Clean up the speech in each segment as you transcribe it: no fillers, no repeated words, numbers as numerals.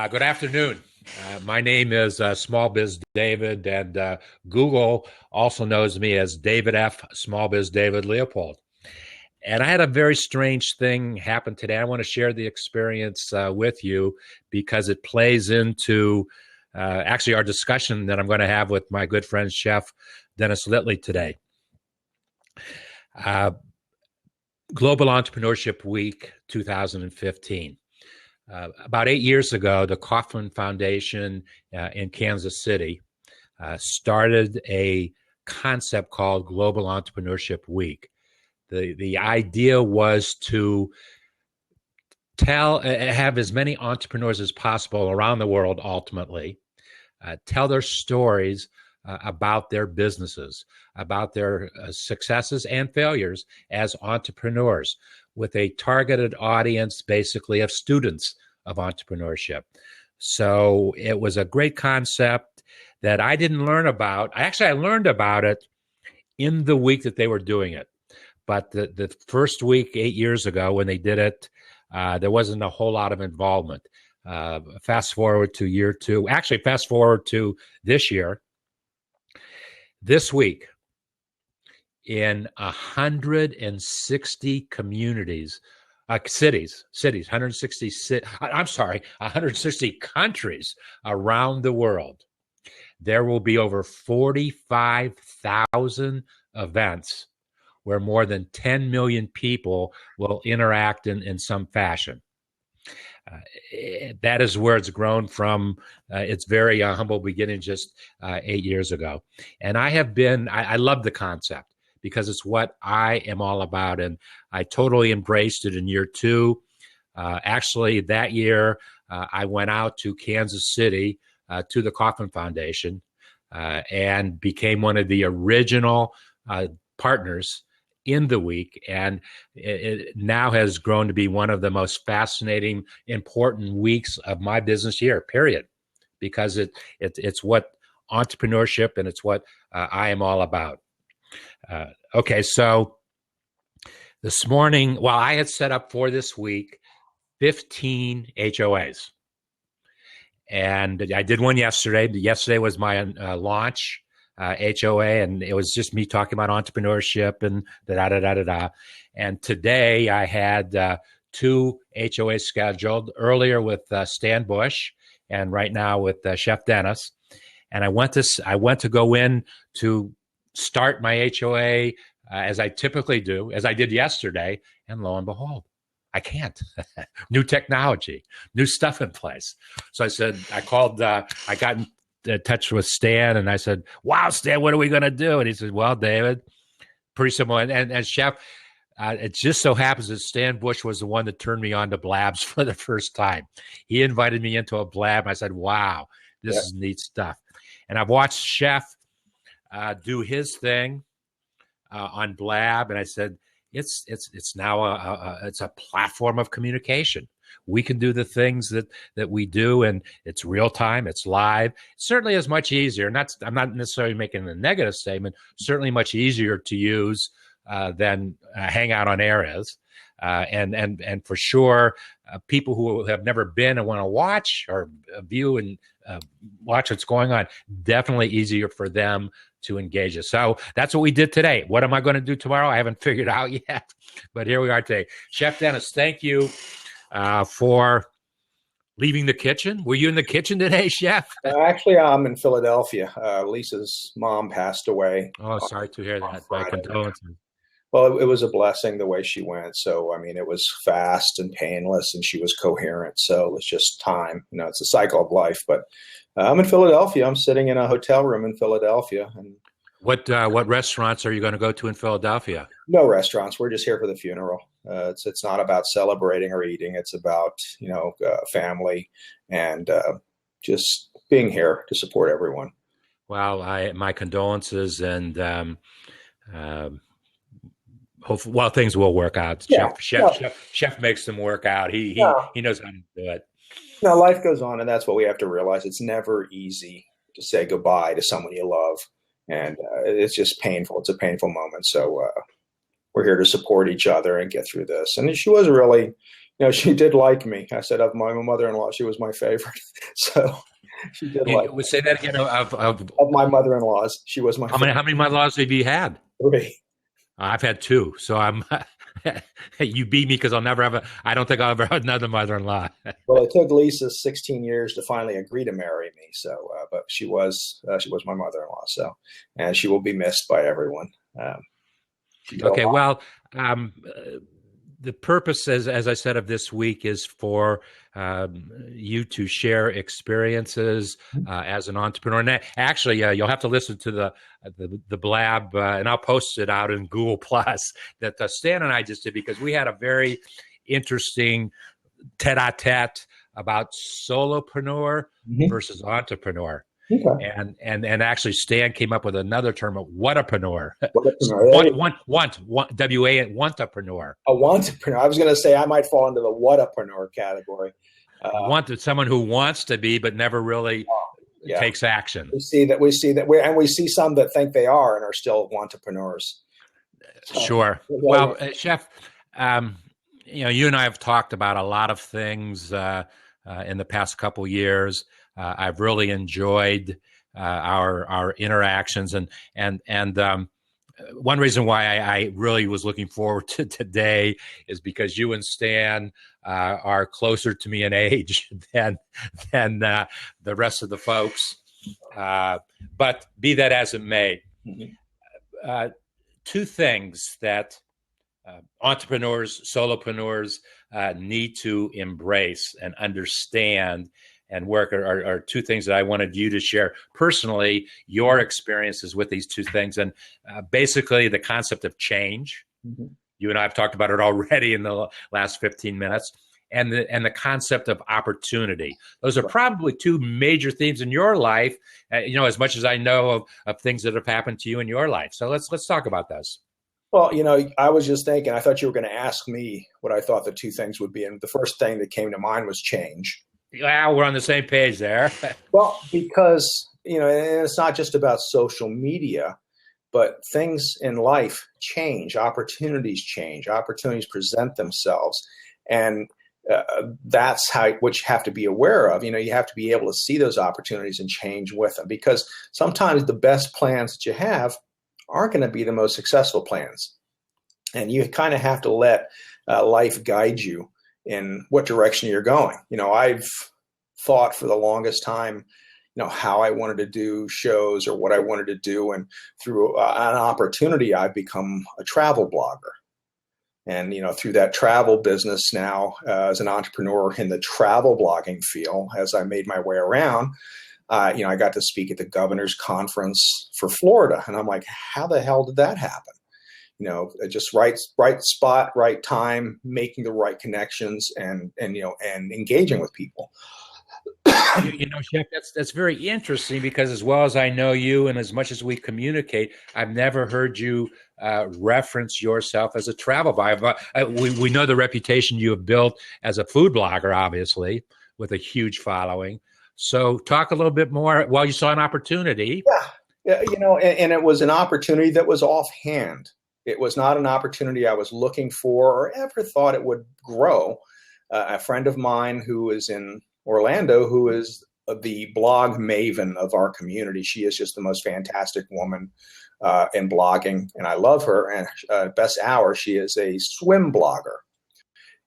Good afternoon. My name is Small Biz David, and Google also knows me as David F. Small Biz David Leopold. And I had a very strange thing happen today. I want to share the experience with you because it plays into actually our discussion that I'm going to have with my good friend, Chef Dennis Littl today. Global Entrepreneurship Week 2015. About 8 years ago, the Kauffman Foundation in Kansas City started a concept called Global Entrepreneurship Week. The idea was to have as many entrepreneurs as possible around the world, ultimately, tell their stories about their businesses, about their successes and failures as entrepreneurs, with a targeted audience basically of students of entrepreneurship. So it was a great concept that I didn't learn about. I learned about it in the week that they were doing it. But the first week, 8 years ago, when they did it, there wasn't a whole lot of involvement. Fast forward to year two, actually fast forward to this year. This week, in 160 communities, cities, 160 countries around the world, there will be over 45,000 events where more than 10 million people will interact in some fashion. That is where it's grown from its very humble beginning just 8 years ago. And I love the concept because it's what I am all about. And I totally embraced it in year two. Actually, that year, I went out to Kansas City to the Kauffman Foundation and became one of the original partners in the week, and it now has grown to be one of the most fascinating, important weeks of my business year, period, because it's what entrepreneurship and it's what I am all about. Okay, so this morning, I had set up for this week 15 HOAs, and I did one yesterday. Yesterday was my launch HOA, and it was just me talking about entrepreneurship and da-da-da-da-da. And today I had 2 HOAs scheduled, earlier with Stan Bush and right now with Chef Dennis. And I went to go in to start my HOA as I typically do, as I did yesterday, and lo and behold, I can't. New technology, new stuff in place. So I got in touch with Stan, and I said, "Wow, Stan, what are we going to do?" And he said, "Well, David, pretty simple." And Chef, it just so happens that Stan Bush was the one that turned me on to Blabs for the first time. He invited me into a Blab, and I said, "Wow, this is neat stuff." And I've watched Chef do his thing on Blab, and I said, "It's now it's a platform of communication. We can do the things that we do, and it's real time, it's live. It certainly is much easier. And I'm not necessarily making a negative statement. Certainly much easier to use than Hangout on Air is. And for sure, people who have never been and want to watch or view and watch what's going on, definitely easier for them to engage us. So that's what we did today. What am I going to do tomorrow? I haven't figured out yet, but here we are today. Chef Dennis, thank you for leaving the kitchen. Were you in the kitchen today, Chef? Actually, I'm in Philadelphia. Lisa's mom passed away. Oh, sorry to hear that. My condolences. Well, it was a blessing the way she went. So, I mean, it was fast and painless, and she was coherent. So it was just time. It's a cycle of life. But I'm in Philadelphia. I'm sitting in a hotel room in Philadelphia. And what restaurants are you going to go to in Philadelphia? No restaurants. We're just here for the funeral. It's not about celebrating or eating. It's about family and just being here to support everyone. Well, my condolences, and hopefully, things will work out. Chef makes them work out. He knows how to do it. No, life goes on, and that's what we have to realize. It's never easy to say goodbye to someone you love, and it's just painful. It's a painful moment. So we're here to support each other and get through this. And she was really, She did like me. I said of my mother-in-law, she was my favorite. So she did like Would say that again. of my mother-in-laws, she was my favorite. How many mother-in-laws have you had? Three. I've had two, so I'm. You beat me because I'll never have I don't think I'll ever have another mother-in-law. Well, it took Lisa 16 years to finally agree to marry me. So, but she was my mother-in-law. So, and she will be missed by everyone. Okay, well, the purpose, as I said, of this week is for you to share experiences as an entrepreneur. And actually, you'll have to listen to the blab, and I'll post it out in Google Plus that Stan and I just did, because we had a very interesting tete-a-tete about solopreneur versus entrepreneur. Okay. And actually, Stan came up with another term, whatapreneur. Wantapreneur. A wantapreneur. I was going to say I might fall into the whatapreneur category. Someone who wants to be but never really takes action. We see that, and we see some that think they are and are still wantapreneurs. Sure. Well, Chef, you and I have talked about a lot of things in the past couple years. I've really enjoyed our interactions, and one reason why I really was looking forward to today is because you and Stan are closer to me in age than the rest of the folks. But be that as it may, two things that entrepreneurs, solopreneurs need to embrace and understand and work are two things that I wanted you to share personally, your experiences with these two things. And basically the concept of change. You and I have talked about it already in the last 15 minutes. And the concept of opportunity. Those are probably two major themes in your life, as much as I know of things that have happened to you in your life. So let's talk about those. Well, I was just thinking, I thought you were going to ask me what I thought the two things would be. And the first thing that came to mind was change. Well, we're on the same page there. Well, because, and it's not just about social media, but things in life change, opportunities present themselves. And that's what you have to be aware of. You have to be able to see those opportunities and change with them, because sometimes the best plans that you have aren't going to be the most successful plans. And you kind of have to let life guide you in what direction you're going. I've thought for the longest time, how I wanted to do shows or what I wanted to do. And through an opportunity, I've become a travel blogger. And, through that travel business now, as an entrepreneur in the travel blogging field, as I made my way around, I got to speak at the governor's conference for Florida. And I'm like, how the hell did that happen? Just right spot, right time, making the right connections and engaging with people. Chef, that's very interesting, because as well as I know you and as much as we communicate, I've never heard you reference yourself as a travel blogger. We know the reputation you have built as a food blogger, obviously, with a huge following. So talk a little bit more. Well, you saw an opportunity. Yeah, and it was an opportunity that was offhand. It was not an opportunity I was looking for or ever thought it would grow. A friend of mine who is in Orlando, who is the blog maven of our community. She is just the most fantastic woman in blogging, and I love her. And Bess Hour, she is a swim blogger.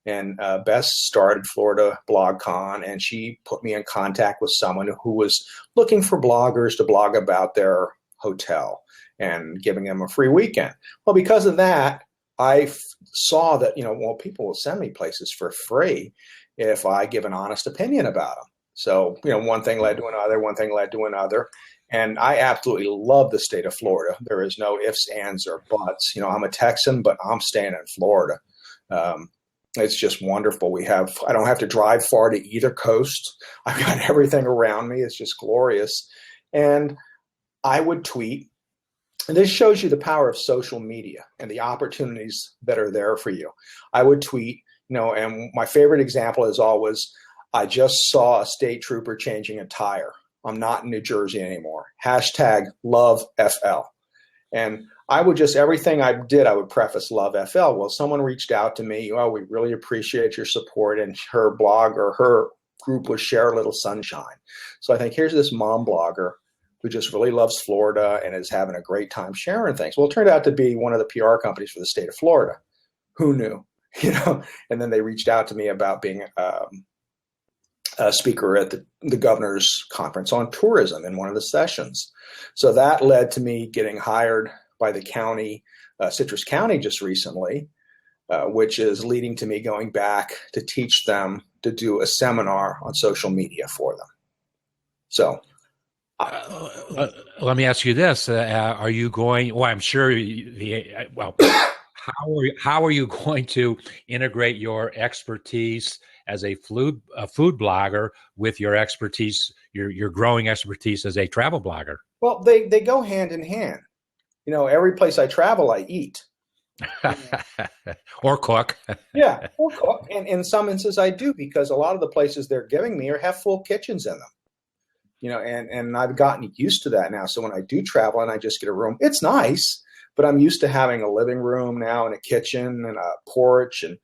And Bess started Florida Blog Con, and she put me in contact with someone who was looking for bloggers to blog about their hotel and giving them a free weekend. Well, because of that, I saw that, people will send me places for free if I give an honest opinion about them. So, one thing led to another. And I absolutely love the state of Florida. There is no ifs, ands, or buts. I'm a Texan, but I'm staying in Florida. It's just wonderful. I don't have to drive far to either coast. I've got everything around me. It's just glorious. And I would tweet. And this shows you the power of social media and the opportunities that are there for you. I would tweet, and my favorite example is always, I just saw a state trooper changing a tire. I'm not in New Jersey anymore. #LoveFL. And I would just, everything I did, I would preface Love FL. Well, someone reached out to me. Oh, we really appreciate your support. And her blog or her group was Share a Little Sunshine. So I think here's this mom blogger who just really loves Florida and is having a great time sharing things. Well, it turned out to be one of the PR companies for the state of Florida. Who knew? And then they reached out to me about being a speaker at the governor's conference on tourism in one of the sessions. So that led to me getting hired by the county, Citrus County just recently, which is leading to me going back to teach them to do a seminar on social media for them. So let me ask you this. Are you going, well, I'm sure, how are you going to integrate your expertise as a food blogger with your expertise, your growing expertise as a travel blogger? Well, they go hand in hand. Every place I travel, I eat. Or cook. Yeah, or cook. And in some instances I do, because a lot of the places they're giving me have full kitchens in them. And I've gotten used to that now. So when I do travel and I just get a room, it's nice, but I'm used to having a living room now and a kitchen and a porch. And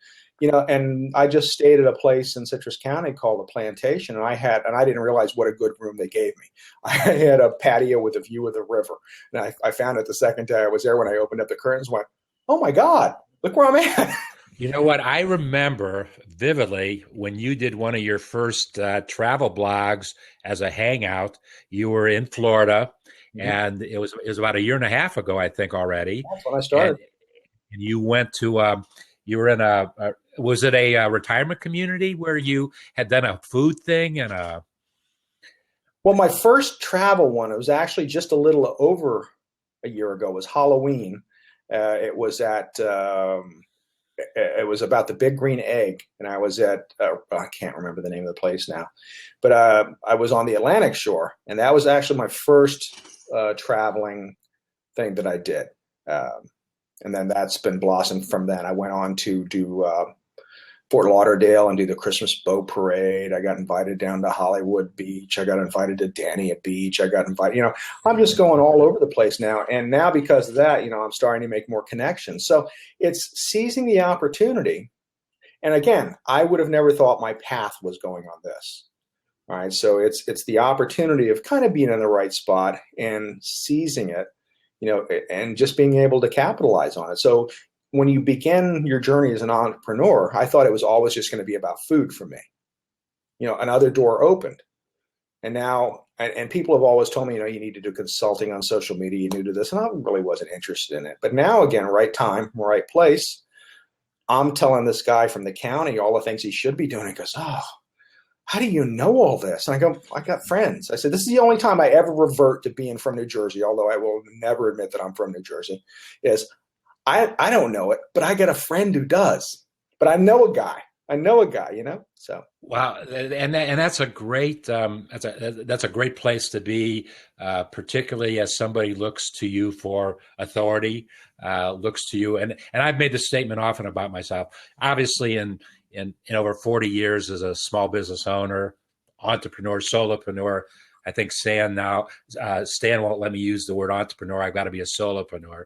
I just stayed at a place in Citrus County called the Plantation, and I didn't realize what a good room they gave me. I had a patio with a view of the river, and I found it the second day I was there when I opened up the curtains, went, oh my God, look where I'm at. You know what? I remember vividly when you did one of your first travel blogs as a hangout. You were in Florida, and it was about a year and a half ago, I think, already. That's when I started. And you went to you were in was it a retirement community where you had done a food thing and a? Well, my first travel one, it was actually just a little over a year ago, was Halloween. It was it was about the Big Green Egg, and I was at, I can't remember the name of the place now, but I was on the Atlantic shore, and that was actually my first traveling thing that I did. And then that's been blossomed from then. I went on to do Fort Lauderdale and do the Christmas boat parade. I got invited down to Hollywood Beach. I got invited to Dania Beach. I got invited, I'm just going all over the place now. And now because of that, I'm starting to make more connections. So it's seizing the opportunity. And again, I would have never thought my path was going on this. All right. So it's the opportunity of kind of being in the right spot and seizing it, and just being able to capitalize on it. So when you begin your journey as an entrepreneur, I thought it was always just going to be about food for me. Another door opened. And now, and people have always told me, you need to do consulting on social media, you need to do this. And I really wasn't interested in it. But now, again, right time, right place. I'm telling this guy from the county all the things he should be doing. He goes, oh, how do you know all this? And I go, I got friends. I said, this is the only time I ever revert to being from New Jersey, although I will never admit that I'm from New Jersey, is I don't know it, but I got a friend who does. But I know a guy. So. Wow, and that's a great that's a great place to be, particularly as somebody looks to you for authority, looks to you, and I've made this statement often about myself. Obviously, in over 40 years as a small business owner, entrepreneur, solopreneur, I think Stan won't let me use the word entrepreneur. I've got to be a solopreneur.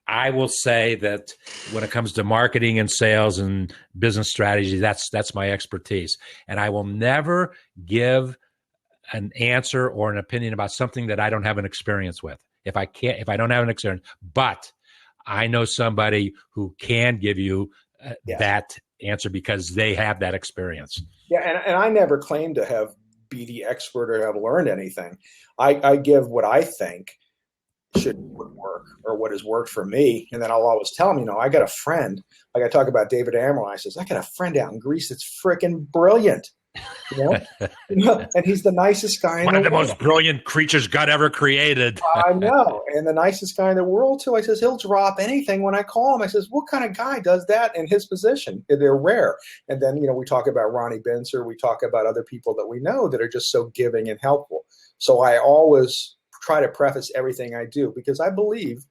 I will say that when it comes to marketing and sales and business strategy, that's my expertise. And I will never give an answer or an opinion about something that I don't have an experience with. If I don't have an experience, but I know somebody who can give you that answer because they have that experience. Yeah, and I never claim to be the expert or have learned anything. I give what I think would work or what has worked for me. And then I'll always tell them, I got a friend, like I talk about David Amaral. I says, I got a friend out in Greece that's freaking brilliant. And he's the nicest guy in the world. One of the most brilliant creatures God ever created. I know. And the nicest guy in the world too. I says, he'll drop anything when I call him. I says, what kind of guy does that in his position? They're rare. And then, we talk about Ronnie Benzer. We talk about other people that we know that are just so giving and helpful. So I always try to preface everything I do because I believe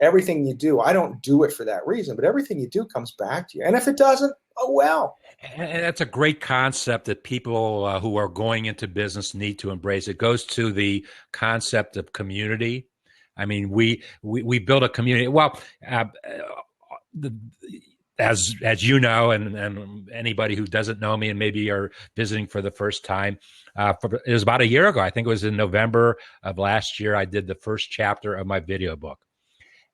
everything you do, I don't do it for that reason, but everything you do comes back to you. And if it doesn't, oh well. And that's a great concept that people who are going into business need to embrace. It goes to the concept of community. I mean, we built a community. Well, the, as you know, and anybody who doesn't know me and maybe are visiting for the first time, it was about a year ago. I think it was in November of last year. I did the first chapter of my video book,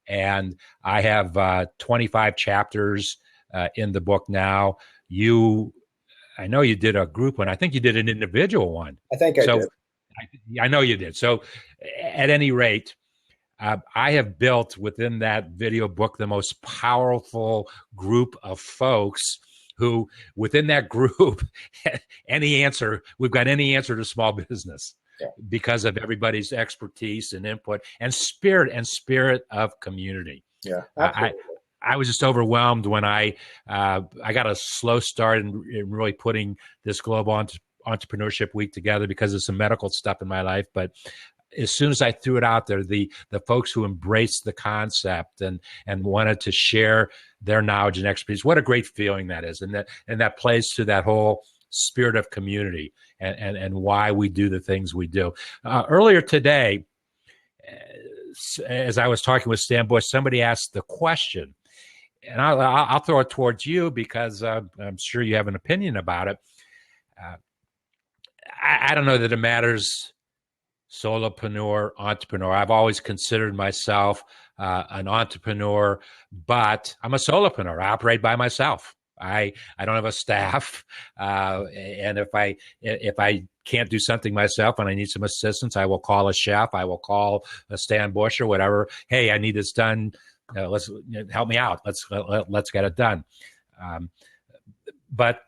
and I have 25 chapters in the book now. I know you did a group one. I think you did an individual one. I think I did. I know you did. So at any rate, I have built within that video book the most powerful group of folks who, within that group, we've got any answer to small business because of everybody's expertise and input and spirit of community. Yeah, I was just overwhelmed when I got a slow start in really putting this global entrepreneurship week together because of some medical stuff in my life, but as soon as I threw it out there, the folks who embraced the concept and wanted to share their knowledge and expertise, what a great feeling that is. And that plays to that whole spirit of community and why we do the things we do. Earlier today, as I was talking with Stan Bush, somebody asked the question, and I'll throw it towards you because I'm sure you have an opinion about it. I don't know that it matters, solopreneur, entrepreneur. I've always considered myself an entrepreneur, but I'm a solopreneur. I operate by myself. I don't have a staff, and if I can't do something myself and I need some assistance, I will call a chef. I will call a Stan Bush or whatever. Hey, I need this done. Let's help me out. Let's get it done. But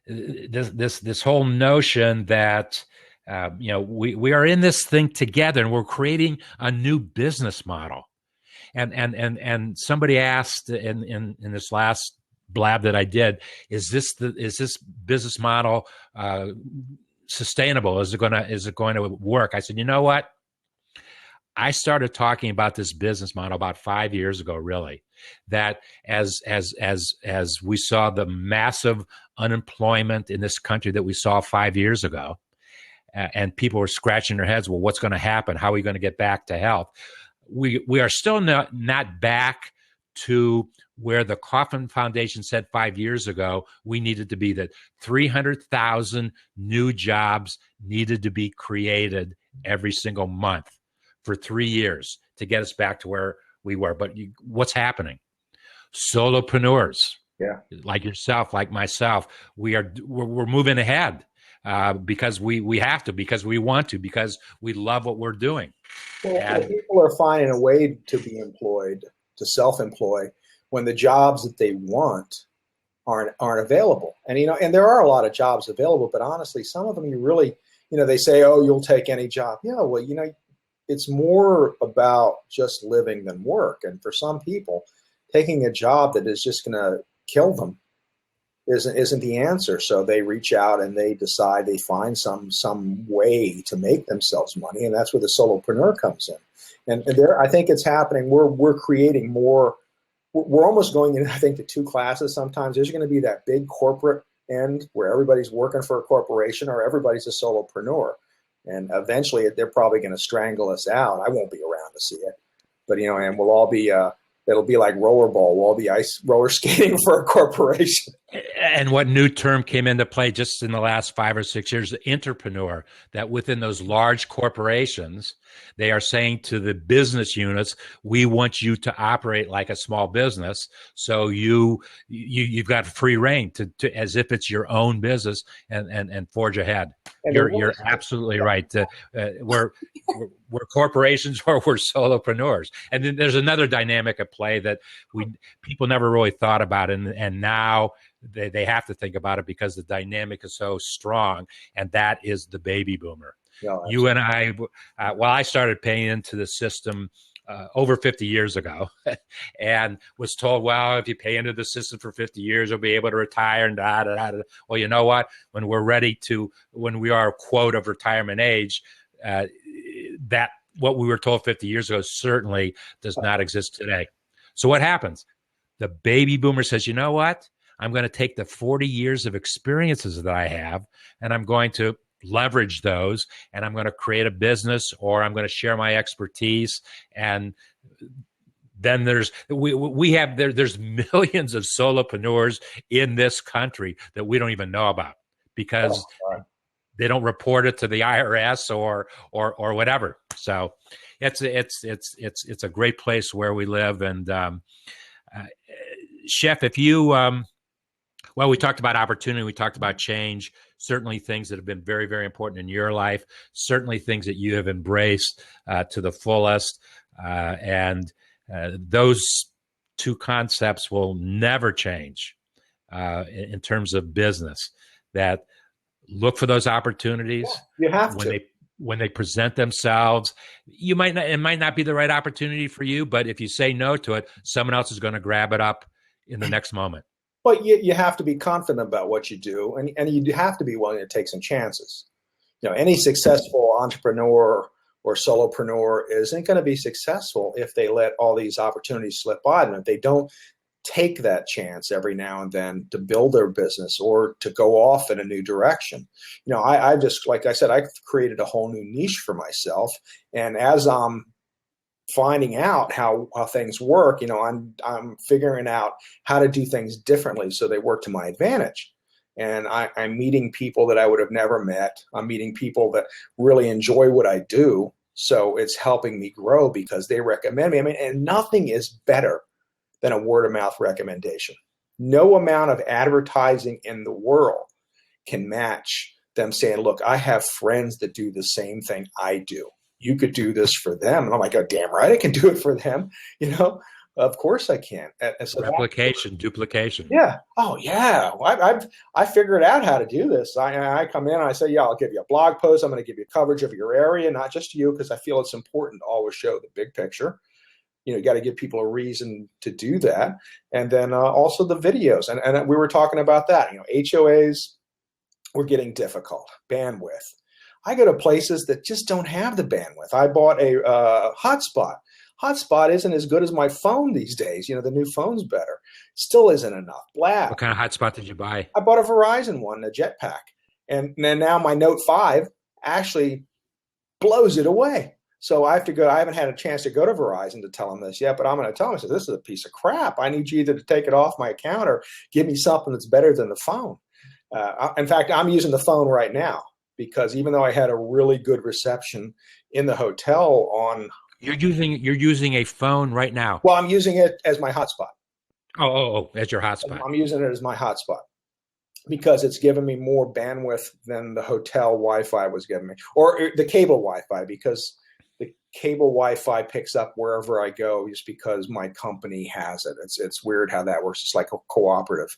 this whole notion that we are in this thing together and we're creating a new business model. And somebody asked in this last blab that I did, is this business model sustainable? Is it going to work? I said, you know what? I started talking about this business model about 5 years ago, really, that as we saw the massive unemployment in this country that we saw 5 years ago, and people were scratching their heads, well, what's going to happen? How are we going to get back to health? We are still not back to where the Kauffman Foundation said 5 years ago we needed to be, that 300,000 new jobs needed to be created every single month for 3 years to get us back to where we were. But what's happening? Solopreneurs, like yourself, like myself, we're moving ahead. Because we have to, because we want to, because we love what we're doing. Well, people are finding a way to be employed, to self-employ, when the jobs that they want aren't available. And and there are a lot of jobs available, but honestly, some of them you really, they say, oh, you'll take any job. Yeah, well, it's more about just living than work. And for some people, taking a job that is just going to kill them isn't the answer. So they reach out and they decide, they find some way to make themselves money, and that's where the solopreneur comes in. And there, I think it's happening. We're creating more. We're almost going in, I think, to two classes. Sometimes there's going to be that big corporate end where everybody's working for a corporation, or everybody's a solopreneur, and eventually they're probably going to strangle us out. I won't be around to see it, but and we'll all be. It'll be like rollerball. We'll all be ice roller skating for a corporation. And what new term came into play just in the last 5 or 6 years, the entrepreneur, that within those large corporations, they are saying to the business units, we want you to operate like a small business. So you've got free reign to as if it's your own business and forge ahead. And you're absolutely right. We're corporations or we're solopreneurs. And then there's another dynamic at play that people never really thought about, and now they have to think about it because the dynamic is so strong, and that is the baby boomer. Yeah, you and I, I started paying into the system over 50 years ago and was told, well, if you pay into the system for 50 years, you'll be able to retire and da, da, da, da. Well, you know what? When we are quote of retirement age, that what we were told 50 years ago certainly does not exist today. So what happens? The baby boomer says, you know what? I'm going to take the 40 years of experiences that I have, and I'm going to leverage those, and I'm going to create a business, or I'm going to share my expertise. And then there's millions of solopreneurs in this country that we don't even know about because they don't report it to the IRS or whatever. So it's a great place where we live. And Chef, if you well, we talked about opportunity, we talked about change, certainly things that have been very, very important in your life, certainly things that you have embraced to the fullest. And those two concepts will never change in terms of business. That look for those opportunities. Yeah, you have to. When they present themselves, it might not be the right opportunity for you, but if you say no to it, someone else is going to grab it up in the next moment. But you have to be confident about what you do, and you have to be willing to take some chances. Any successful entrepreneur or solopreneur isn't going to be successful if they let all these opportunities slip by them, if they don't take that chance every now and then to build their business or to go off in a new direction. I just, like I said, I've created a whole new niche for myself, and as I'm finding out how things work, I'm figuring out how to do things differently so they work to my advantage. And I'm meeting people that I would have never met. I'm meeting people that really enjoy what I do. So it's helping me grow because they recommend me. And nothing is better than a word of mouth recommendation. No amount of advertising in the world can match them saying, look, I have friends that do the same thing I do. You could do this for them. And I'm like, oh, damn right, I can do it for them. Of course I can. So replication, duplication. Yeah. Oh yeah. I figured out how to do this. I come in and I say, yeah, I'll give you a blog post. I'm going to give you coverage of your area, not just you, because I feel it's important to always show the big picture. You got to give people a reason to do that. And then also the videos. And we were talking about that. HOAs were getting difficult. Bandwidth. I go to places that just don't have the bandwidth. I bought a hotspot. Hotspot isn't as good as my phone these days. The new phone's better. Still isn't enough. Blah. What kind of hotspot did you buy? I bought a Verizon one, a Jetpack. And then now my Note 5 actually blows it away. So I have to go. I haven't had a chance to go to Verizon to tell them this yet, but I'm going to tell them, I said, this is a piece of crap. I need you either to take it off my account or give me something that's better than the phone. In fact, I'm using the phone right now. Because even though I had a really good reception in the hotel on, you're using a phone right now. Well, I'm using it as my hotspot. Oh, as your hotspot. I'm using it as my hotspot because it's giving me more bandwidth than the hotel Wi-Fi was giving me, or the cable Wi-Fi, because the cable Wi-Fi picks up wherever I go just because my company has it. It's weird how that works. It's like a cooperative,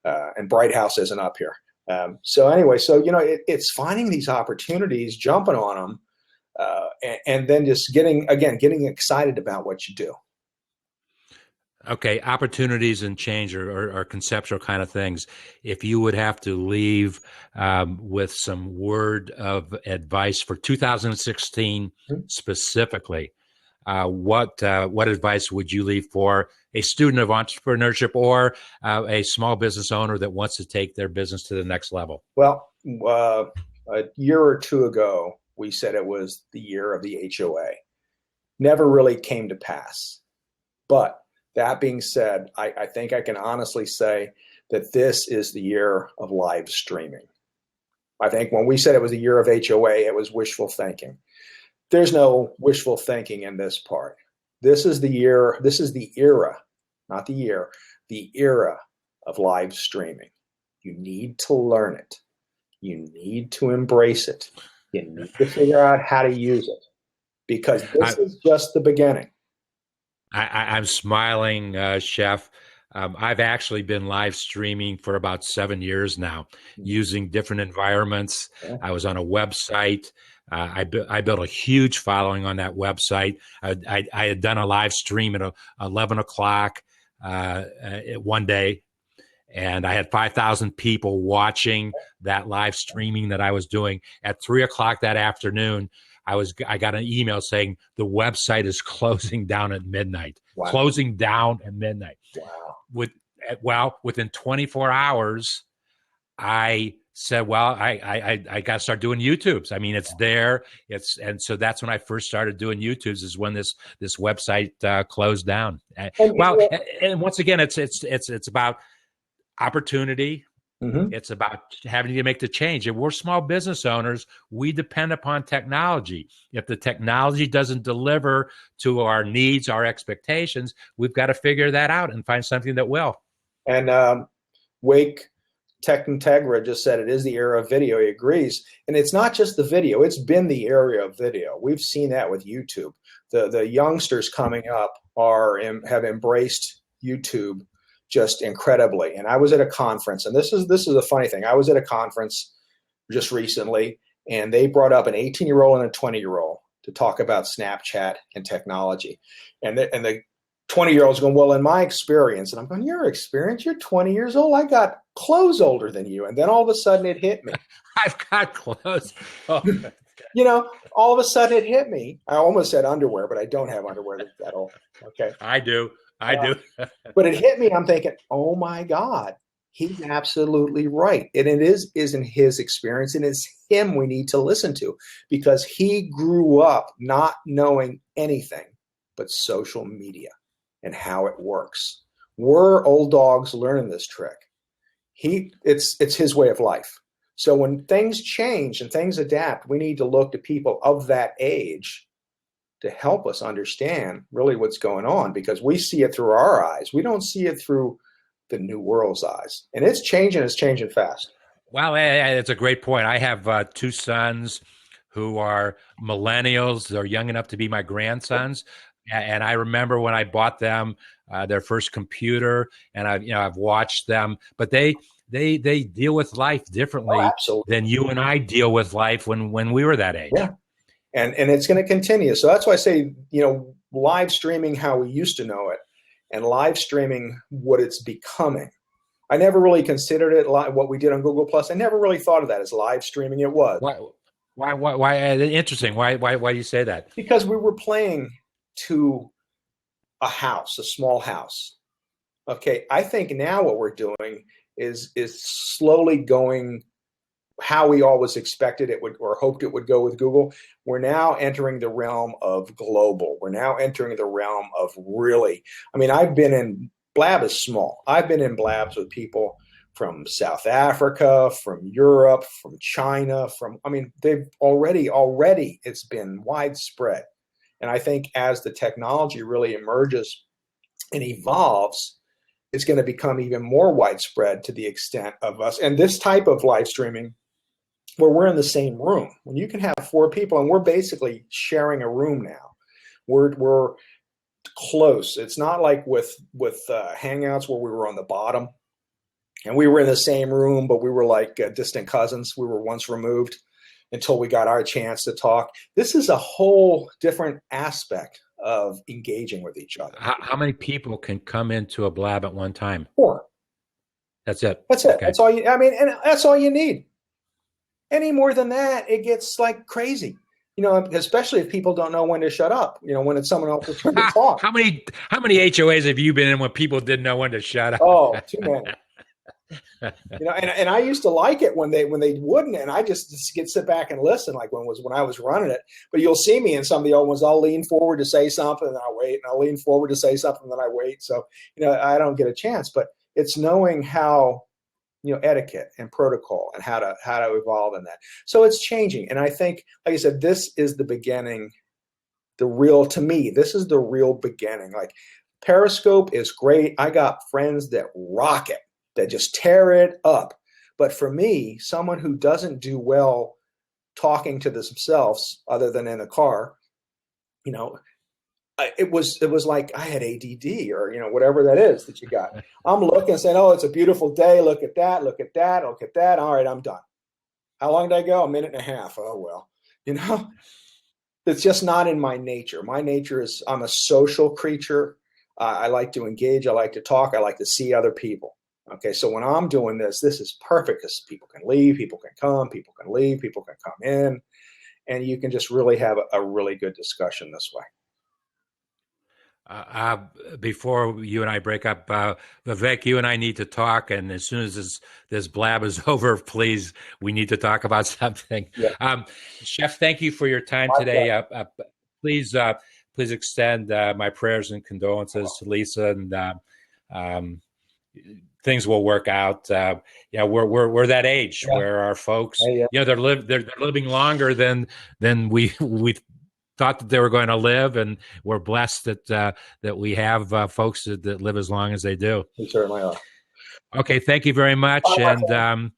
and Bright House isn't up here. So anyway, it's finding these opportunities, jumping on them, and then just getting excited about what you do. Okay, opportunities and change are conceptual kind of things. If you would have to leave with some word of advice for 2016 specifically, what advice would you leave for a student of entrepreneurship or a small business owner that wants to take their business to the next level? Well, a year or two ago, we said it was the year of the HOA. Never really came to pass. But that being said, I think I can honestly say that this is the year of live streaming. I think when we said it was the year of HOA, it was wishful thinking. There's no wishful thinking in this part. This is the year, this is the era, not the year, the era of live streaming. You need to learn it. You need to embrace it. You need to figure out how to use it because this is just the beginning. I'm smiling, Chef. I've actually been live streaming for about 7 years now, using different environments. Yeah. I was on a website. I built a huge following on that website. I had done a live stream at 11 o'clock one day, and I had 5,000 people watching that live streaming that I was doing. At 3 o'clock that afternoon, I got an email saying the website is closing down at midnight. Wow. Closing down at midnight. Wow. Within 24 hours, I said, well, I got to start doing YouTubes. I mean, it's there. And so that's when I first started doing YouTubes, is when this website closed down. And, Well, and once again, it's about opportunity. mm-hmm. It's about having to make the change. If we're small business owners, we depend upon technology. If the technology doesn't deliver to our needs, our expectations, we've got to figure that out and find something that will. And Wake Tech Integra just said it is the era of video. He agrees. And it's not just the video. It's been the era of video. We've seen that with YouTube. The youngsters coming up have embraced YouTube just incredibly. And I was at a conference, and this is a funny thing. I was at a conference just recently, and they brought up an 18-year-old and a 20-year-old to talk about Snapchat and technology. And the 20-year-old's going, well, in my experience, and I'm going, your experience? You're 20 years old. I got clothes older than you. And then all of a sudden it hit me. I've got clothes. Oh. All of a sudden it hit me. I almost said underwear, but I don't have underwear that old. Okay. I do. But it hit me. I'm thinking, oh my God, he's absolutely right. And it isn't his experience, and it's him we need to listen to, because he grew up not knowing anything but social media and how it works. We're old dogs learning this trick. It's his way of life. So when things change and things adapt, we need to look to people of that age to help us understand really what's going on, because we see it through our eyes. We don't see it through the new world's eyes. And it's changing fast. Wow, it's a great point. I have two sons who are millennials. They're young enough to be my grandsons. And I remember when I bought them their first computer, and I've watched them, but they deal with life differently than you and I deal with life when we were that age. Yeah. And it's going to continue. So that's why I say, live streaming how we used to know it, and live streaming what it's becoming. I never really considered it what we did on Google Plus. I never really thought of that as live streaming. It was. Why interesting. Why do you say that? Because we were playing to a house, a small house. Okay. I think now what we're doing is slowly going how we always expected it would, or hoped it would go with Google. We're now entering the realm of global. We're now entering the realm of really, I've been in, Blab is small. I've been in Blabs with people from South Africa, from Europe, from China, they've already it's been widespread. And I think as the technology really emerges and evolves, it's going to become even more widespread to the extent of us. And this type of live streaming, where we're in the same room, when you can have 4 people, and we're basically sharing a room now. We're close. It's not like with Hangouts where we were on the bottom and we were in the same room, but we were like distant cousins. We were once removed until we got our chance to talk. This is a whole different aspect of engaging with each other. How many people can come into a Blab at one time? 4. That's it. That's it. Okay. That's all and that's all you need. Any more than that, it gets like crazy, especially if people don't know when to shut up, when it's someone else's turn to talk. How many HOAs have you been in when people didn't know when to shut up? Oh, too many. And I used to like it when they wouldn't, and I just sit back and listen, like when I was running it. But you'll see me in some of the old ones. I'll lean forward to say something, and I'll wait, and I'll lean forward to say something, and then I wait. So I don't get a chance. But it's knowing how, etiquette and protocol and how to evolve in that. So it's changing. And I think, like I said, this is the beginning, to me, this is the real beginning. Like Periscope is great. I got friends that rock it, that just tear it up. But for me, someone who doesn't do well talking to themselves other than in a car, it was like I had ADD or, whatever that is that you got. I'm looking saying, oh, it's a beautiful day. Look at that. Look at that. Look at that. All right, I'm done. How long did I go? 1.5 minutes. Oh, well, it's just not in my nature. My nature is I'm a social creature. I like to engage. I like to talk. I like to see other people. Okay, so when I'm doing this is perfect because people can leave, people can come, people can leave, people can come in, and you can just really have a really good discussion this way. Before you and I break up, Vivek, you and I need to talk. And as soon as this blab is over, please, we need to talk about something. Yeah. Chef, thank you for your time today. Please, please extend my prayers and condolences to Lisa, and things will work out. Yeah, we're that age where our folks, they're living longer than we thought that they were going to live, and we're blessed that we have folks that live as long as they do. We certainly are. Okay, thank you very much, and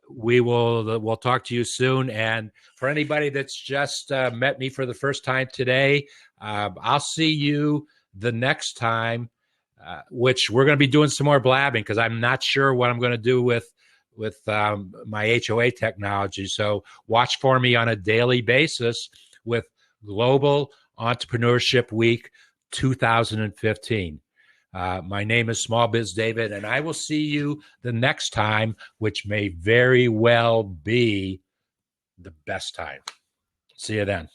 we'll talk to you soon. And for anybody that's just met me for the first time today, I'll see you the next time, which we're going to be doing some more blabbing, because I'm not sure what I'm going to do with my HOA technology. So watch for me on a daily basis with Global Entrepreneurship Week 2015. My name is Small Biz David, and I will see you the next time, which may very well be the best time. See you then.